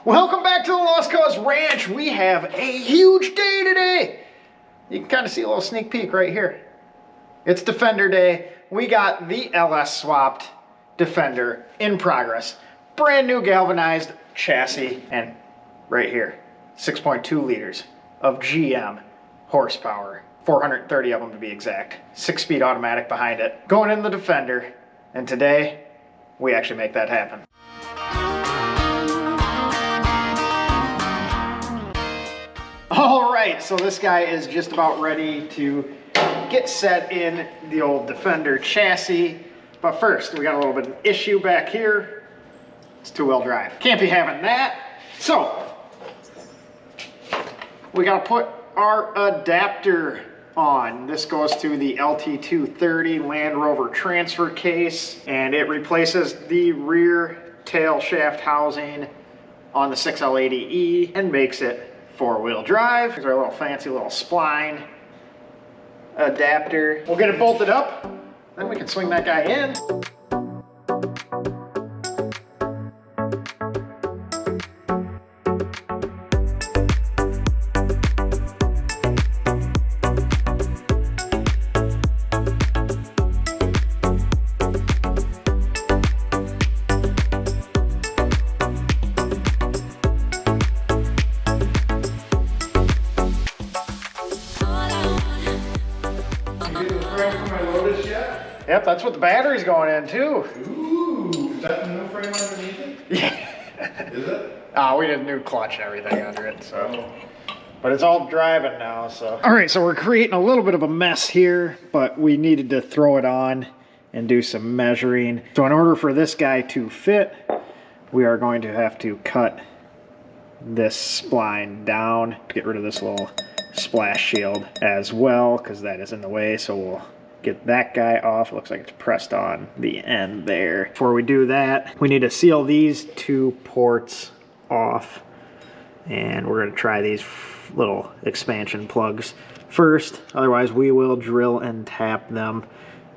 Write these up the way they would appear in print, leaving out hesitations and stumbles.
Welcome back to the Lost Cause Ranch. We have a huge day today. You can kind of see a little sneak peek right here. It's Defender Day. We got the LS swapped Defender in progress. Brand new galvanized chassis, and right here, 6.2 liters of GM horsepower. 430 of them to be exact. 6-speed automatic behind it. Going in the Defender, and today, we actually make that happen. All right, so this guy is just about ready to get set in the old Defender chassis. But first, we got a little bit of an issue back here. It's two-wheel drive. Can't be having that. So, we gotta put our adapter on. This goes to the LT230 Land Rover transfer case, and it replaces the rear tail shaft housing on the 6L80E and makes it four-wheel drive. Here's our little fancy little spline adapter. We'll get it bolted up, then we can swing that guy in. Yep, that's what the battery's going in too. Ooh, is that the new frame underneath it? Yeah. Is it? We did a new clutch and everything under it, so. But it's all driving now, so. All right, so we're creating a little bit of a mess here, but we needed to throw it on and do some measuring. So in order for this guy to fit, we are going to have to cut this spline down to get rid of this little splash shield as well, because that is in the way, so we'll get that guy off. It looks like it's pressed on the end there. Before we do that, we need to seal these two ports off, and we're going to try these little expansion plugs first. Otherwise, we will drill and tap them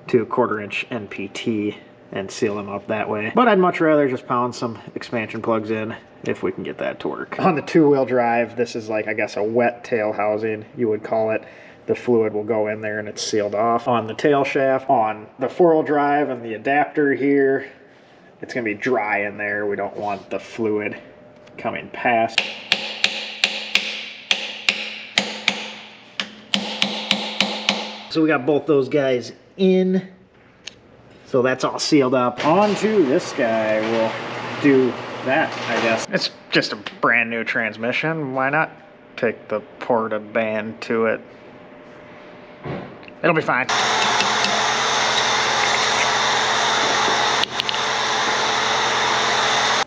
to 1/4 inch NPT and seal them up that way. But I'd much rather just pound some expansion plugs in if we can get that to work. On the two-wheel drive, this is like, I guess, a wet tail housing, you would call it. The fluid will go in there and it's sealed off. On the tail shaft, on the four-wheel drive and the adapter here, it's gonna be dry in there. We don't want the fluid coming past. So we got both those guys in. So that's all sealed up. On to this guy. We'll do that, I guess. It's just a brand new transmission. Why not take the porta band to it? It'll be fine.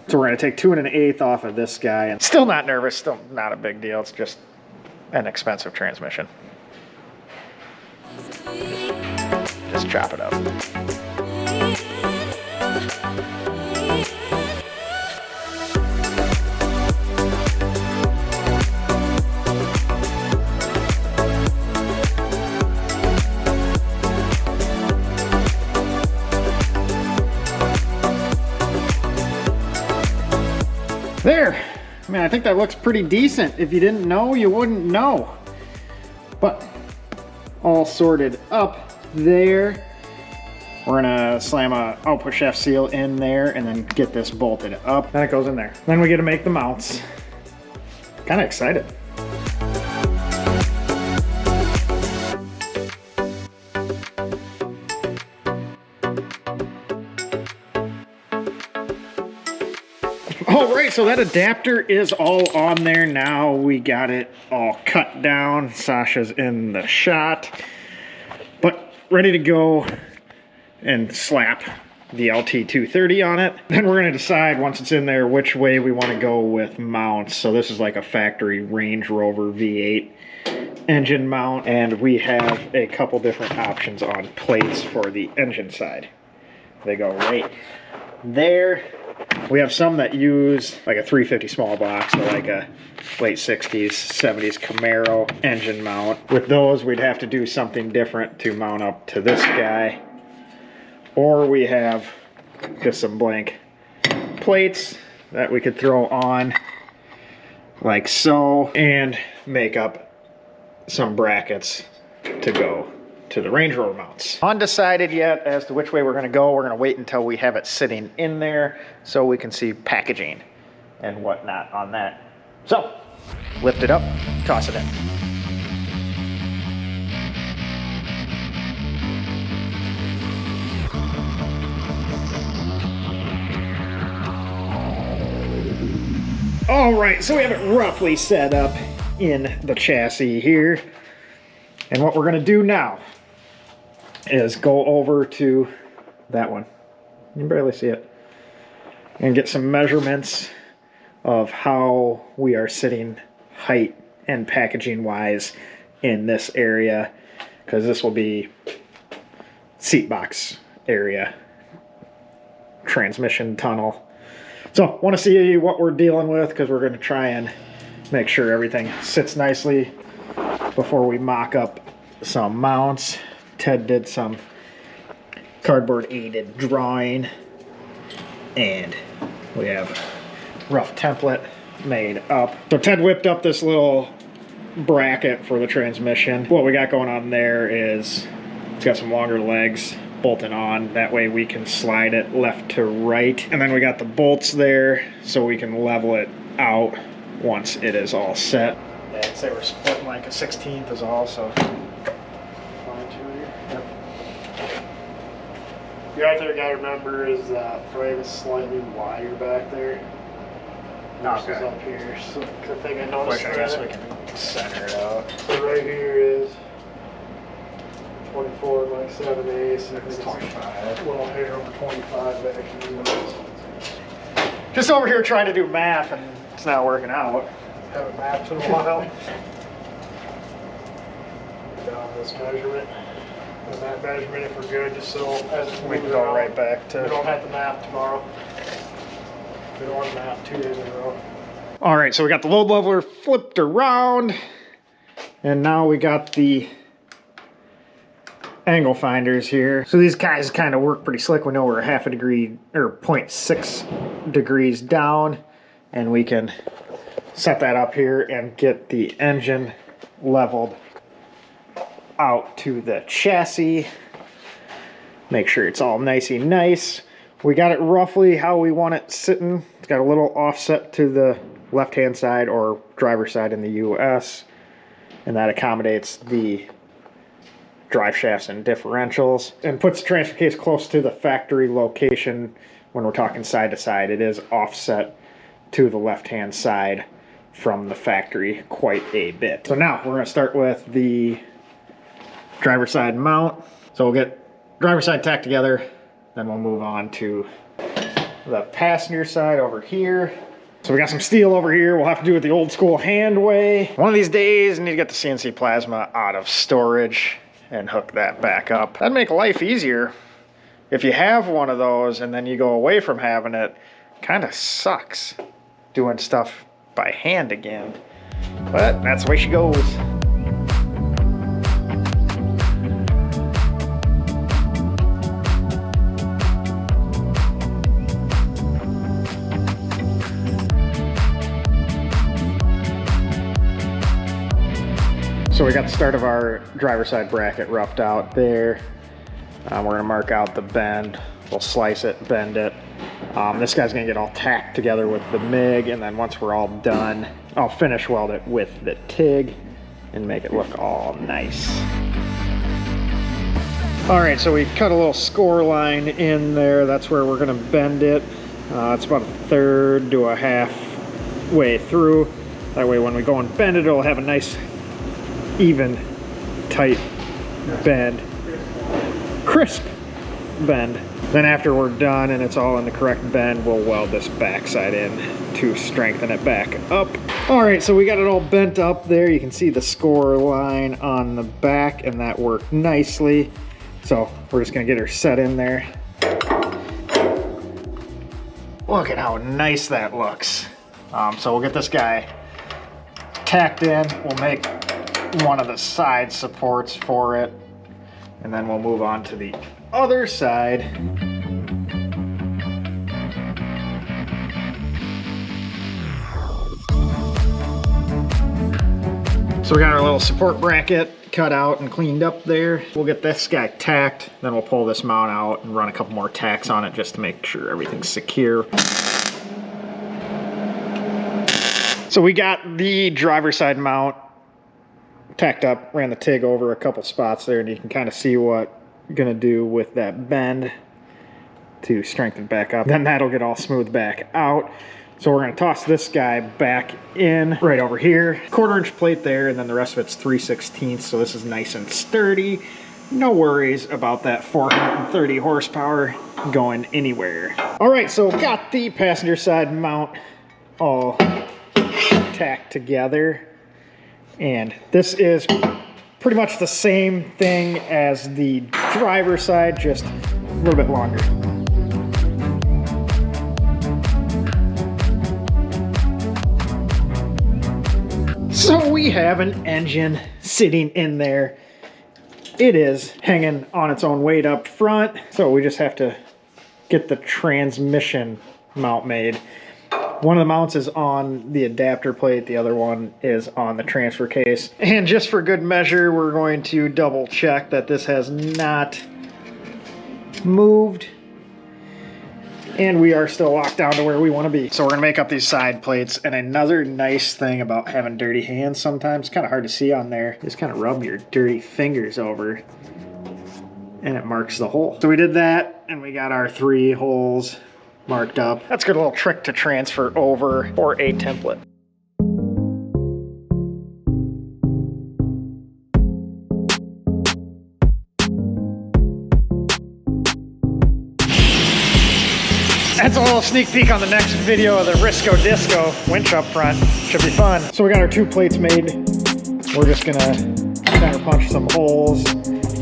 So we're gonna take 2 1/8 off of this guy, and still not nervous, still not a big deal. It's just an expensive transmission. Just chop it up. There. I mean, I think that looks pretty decent. If you didn't know, you wouldn't know. But all sorted up there. We're gonna slam a output shaft seal in there and then get this bolted up. Then it goes in there. Then we get to make the mounts. Kind of excited. All right, so that adapter is all on there now. We got it all cut down. Sasha's in the shot, but ready to go and slap the LT230 on it. Then we're gonna decide once it's in there which way we wanna go with mounts. So this is like a factory Range Rover V8 engine mount, and we have a couple different options on plates for the engine side. They go right there. We have some that use like a 350 small box, so like a late 60s, 70s Camaro engine mount. With those, we'd have to do something different to mount up to this guy. Or we have just some blank plates that we could throw on like so, and make up some brackets to go to the Range Rover mounts. Undecided yet as to which way we're gonna go. We're gonna wait until we have it sitting in there so we can see packaging and whatnot on that. So, lift it up, toss it in. All right, so we have it roughly set up in the chassis here. And what we're gonna do now is go over to that one. You can barely see it. And get some measurements of how we are sitting height and packaging wise in this area, because this will be seat box area, transmission tunnel. So want to see what we're dealing with, because we're going to try and make sure everything sits nicely before we mock up some mounts. Ted did some cardboard aided drawing, and we have a rough template made up. So Ted whipped up this little bracket for the transmission. What we got going on there is it's got some longer legs bolted on. That way we can slide it left to right. And then we got the bolts there so we can level it out once it is all set. Yeah, I'd say we're splitting like a 1/16 is all, so. Yep. The other thing I gotta remember is that frame is slightly wider back there. Versus Okay. up here. So the thing I noticed. Which I guess we can center it out. So right here is 24 and like 7/8. It's 25. A little hair over 25 back here. Just over here trying to do math and it's not working out. Haven't mapped in a while. Down this measurement. And that measurement, if we're good, just so as it's We can moving go around, right back to. we don't have to map tomorrow. We don't want to map 2 days in a row. All right, so we got the load leveler flipped around, and now we got the angle finders here. So these guys kind of work pretty slick. We know we're 1/2 degree or 0.6 degrees down, and we can set that up here and get the engine leveled out to the chassis. Make sure it's all nicey nice. We got it roughly how we want it sitting. It's got a little offset to the left-hand side or driver's side in the US, and that accommodates the drive shafts and differentials and puts the transfer case close to the factory location. When we're talking side to side, it is offset to the left-hand side from the factory quite a bit. So now we're going to start with the driver's side mount. So we'll get driver's side tacked together, then we'll move on to the passenger side over here. So we got some steel over here. We'll have to do it the old school hand way. One of these days, I need to get the CNC plasma out of storage and hook that back up. That'd make life easier. If you have one of those and then you go away from having it, kind of sucks doing stuff by hand again. But that's the way she goes. So we got the start of our driver's side bracket roughed out there. We're gonna mark out the bend. We'll slice it, bend it. This guy's gonna get all tacked together with the MIG, and then once we're all done, I'll finish weld it with the TIG and make it look all nice. All right, so we cut a little score line in there. That's where we're gonna bend it. It's about 1/3 to a half way through. That way when we go and bend it, it'll have a nice even, tight bend, crisp bend. Then after we're done and it's all in the correct bend, we'll weld this backside in to strengthen it back up. All right, so we got it all bent up there. You can see the score line on the back, and that worked nicely. So we're just gonna get her set in there. Look at how nice that looks. So we'll get this guy tacked in. We'll make one of the side supports for it, and then we'll move on to the other side. So we got our little support bracket cut out and cleaned up there. We'll get this guy tacked, then we'll pull this mount out and run a couple more tacks on it just to make sure everything's secure. So we got the driver's side mount tacked up, ran the TIG over a couple spots there, and you can kind of see what I'm gonna do with that bend to strengthen back up. Then that'll get all smoothed back out. So we're gonna toss this guy back in right over here. 1/4" plate there, and then the rest of it's 3/16. So this is nice and sturdy. No worries about that 430 horsepower going anywhere. All right, so got the passenger side mount all tacked together. And this is pretty much the same thing as the driver's side, just a little bit longer. So we have an engine sitting in there. It is hanging on its own weight up front, so we just have to get the transmission mount made. One of the mounts is on the adapter plate, the other one is on the transfer case. And just for good measure, we're going to double check that this has not moved. And we are still locked down to where we want to be. So we're going to make up these side plates. And another nice thing about having dirty hands sometimes, kind of hard to see on there, just kind of rub your dirty fingers over and it marks the hole. So we did that, and we got our 3 holes marked up. That's a good little trick to transfer over or a template. That's a little sneak peek on the next video of the Risco Disco winch up front. Should be fun. So we got our 2 plates made. We're just gonna center punch some holes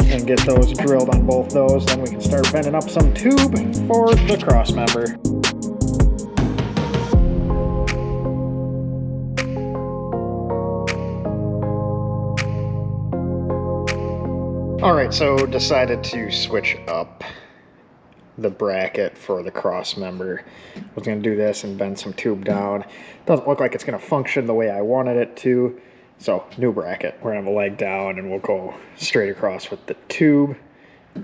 and get those drilled on both those. Then we can start bending up some tube for the Crossmember. All right, so decided to switch up the bracket for the Crossmember. I was going to do this and bend some tube down. Doesn't look like it's going to function the way I wanted it to, so new bracket. We're going to have a leg down and we'll go straight across with the tube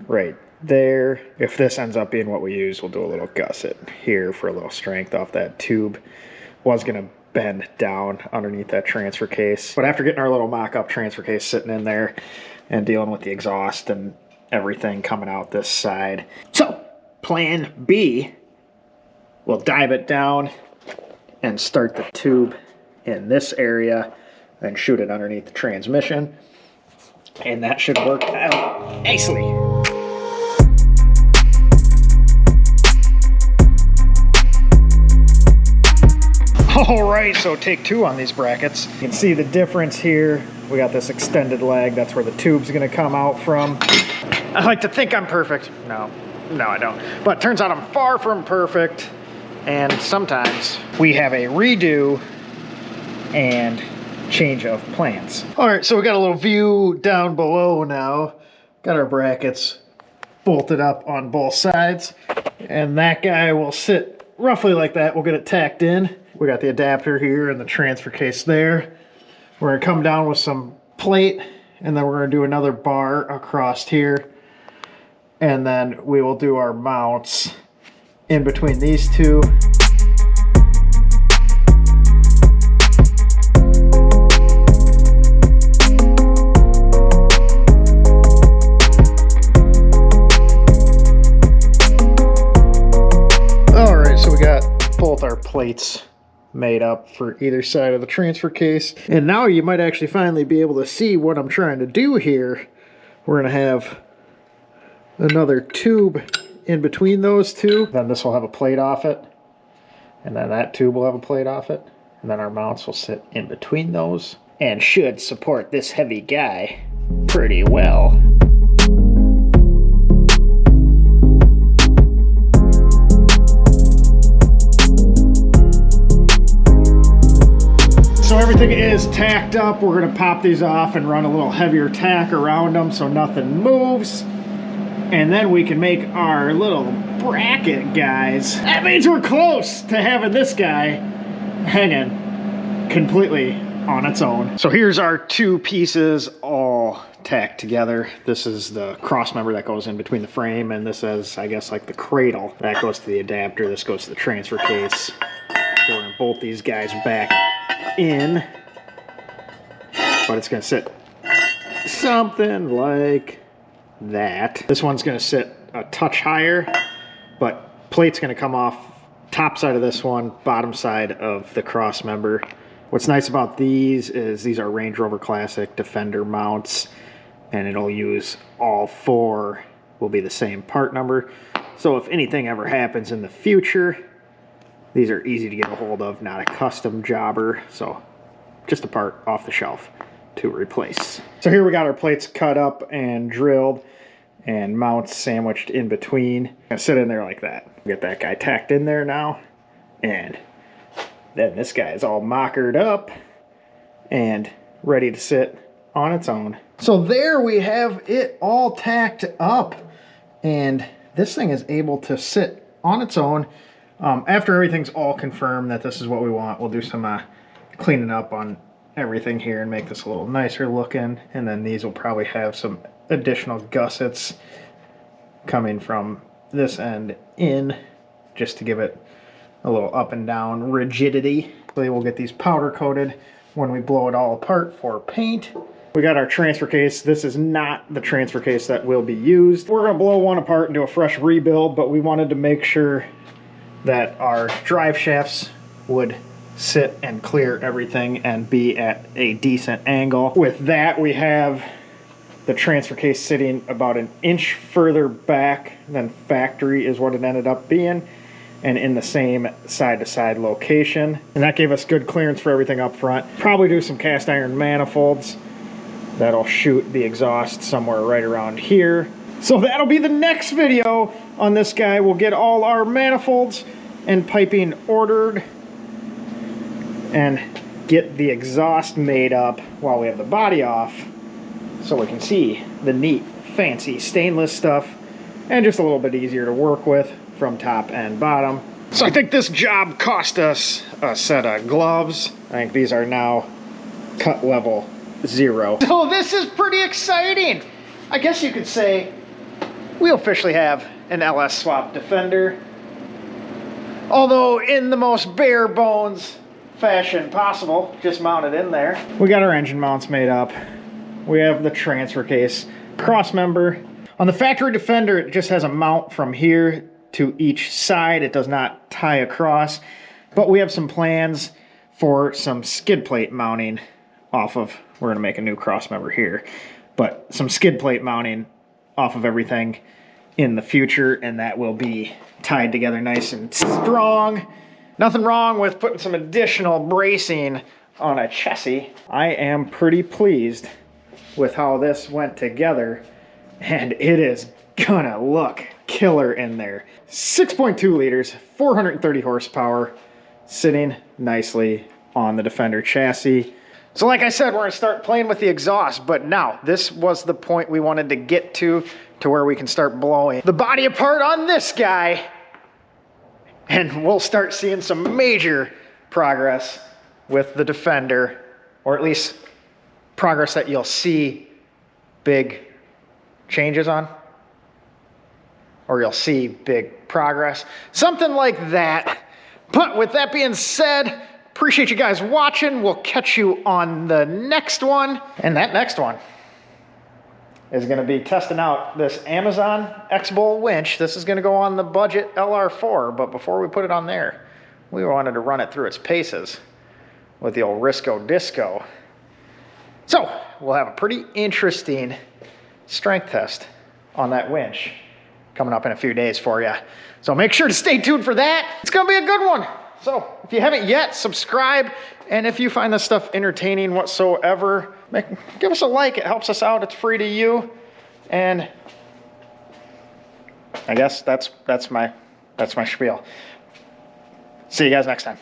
right there. If this ends up being what we use, we'll do a little gusset here for a little strength off that tube. Was going to bend down underneath that transfer case, but after getting our little mock-up transfer case sitting in there and dealing with the exhaust and everything coming out this side, so plan B, we'll dive it down and start the tube in this area, then shoot it underneath the transmission, and that should work out nicely. All right, so take 2 on these brackets. You can see the difference here. We got this extended leg. That's where the tube's gonna come out from. I like to think I'm perfect. No, I don't. But turns out I'm far from perfect. And sometimes we have a redo and change of plans. All right, so we got a little view down below now. Got our brackets bolted up on both sides. And that guy will sit roughly like that. We'll get it tacked in. We got the adapter here and the transfer case there. We're gonna come down with some plate, and then we're gonna do another bar across here. And then we will do our mounts in between these 2. All right, so we got both our plates made up for either side of the transfer case. And now you might actually finally be able to see what I'm trying to do here. We're gonna have another tube in between those 2. Then this will have a plate off it. And then that tube will have a plate off it. And then our mounts will sit in between those and should support this heavy guy pretty well. So everything is tacked up. We're gonna pop these off and run a little heavier tack around them so nothing moves. And then we can make our little bracket guys. That means we're close to having this guy hanging completely on its own. So here's our two pieces all tacked together. This is the cross member that goes in between the frame, and this is, I guess, like the cradle. That goes to the adapter. This goes to the transfer case. So we're gonna bolt these guys back in, but it's gonna sit something like that. This one's gonna sit a touch higher, but plate's gonna come off top side of this one, bottom side of the cross member. What's nice about these is these are Range Rover Classic Defender mounts, and it'll use all four, will be the same part number. So if anything ever happens in the future, these are easy to get a hold of, not a custom jobber. So just a part off the shelf to replace. So here we got our plates cut up and drilled and mounts sandwiched in between. Gonna sit in there like that. Get that guy tacked in there now, and then this guy is all mockered up and ready to sit on its own. So there we have it all tacked up, and this thing is able to sit on its own. After everything's all confirmed that this is what we want, we'll do some cleaning up on everything here and make this a little nicer looking, and then these will probably have some additional gussets coming from this end in, just to give it a little up and down rigidity. We'll get these powder coated when we blow it all apart for paint. We got our transfer case. This is not the transfer case that will be used. We're gonna blow one apart and do a fresh rebuild, but we wanted to make sure that our drive shafts would sit and clear everything and be at a decent angle. With that, we have the transfer case sitting about an inch further back than factory is what it ended up being, and in the same side-to-side location. And that gave us good clearance for everything up front. Probably do some cast iron manifolds that'll shoot the exhaust somewhere right around here. So that'll be the next video on this guy. We'll get all our manifolds and piping ordered and get the exhaust made up while we have the body off, so we can see the neat, fancy stainless stuff, and just a little bit easier to work with from top and bottom. So I think this job cost us a set of gloves. I think these are now cut level 0. So this is pretty exciting. I guess you could say we officially have an LS swap Defender. Although in the most bare bones fashion possible, just mounted in there. We got our engine mounts made up. We have the transfer case, cross member. On the factory Defender, it just has a mount from here to each side. It does not tie across, but we have some plans for some skid plate mounting off of, we're gonna make a new cross member here, but some skid plate mounting off of everything in the future, and that will be tied together nice and strong. Nothing wrong with putting some additional bracing on a chassis. I am pretty pleased with how this went together, and it is gonna look killer in there. 6.2 liters, 430 horsepower, sitting nicely on the Defender chassis. So like I said, we're gonna start playing with the exhaust, but now this was the point we wanted to get to where we can start blowing the body apart on this guy, and we'll start seeing some major progress with the Defender, or at least progress that you'll see big changes on, or you'll see big progress, something like that. But with that being said, appreciate you guys watching. We'll catch you on the next one, and that next one is going to be testing out this Amazon X-Bowl winch. This is going to go on the budget LR4, but before we put it on there, we wanted to run it through its paces with the old Risco Disco. So we'll have a pretty interesting strength test on that winch coming up in a few days for you. So make sure to stay tuned for that. It's going to be a good one. So if you haven't yet, subscribe. And if you find this stuff entertaining whatsoever, give us a like. It helps us out. It's free to you. And I guess that's my spiel. See you guys next time.